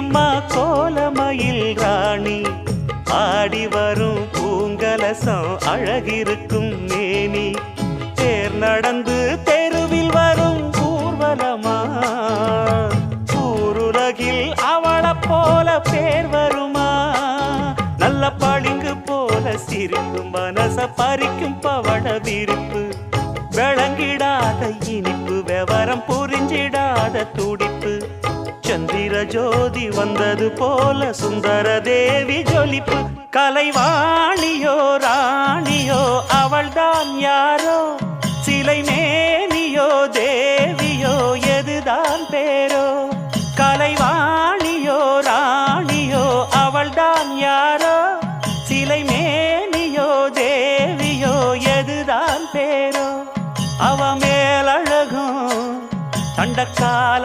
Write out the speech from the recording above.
அம்மா கோலமயில் ராணி ஆடி வரும் பூங்கலசம் அழகிருக்கும் மேனி தேர் நடந்து தெருவில் வரும் ஊர்வலமா ஊருலகில் அவளை போல பேர் வருமா நல்ல பளிங்கு போல சிரிக்கும் மனச பறிக்கும் பவள விரிப்பு விளங்கிடாத இனிப்பு விவரம் புரிஞ்சிடாத துடிப்பு சந்திர ஜோதி வந்தது போல சுந்தர தேவி ஜொலிப்பு கலைவாணியோ ராணியோ அவள்தான் யாரோ சிலை மேனியோ தேவியோ எதுதான் பேர்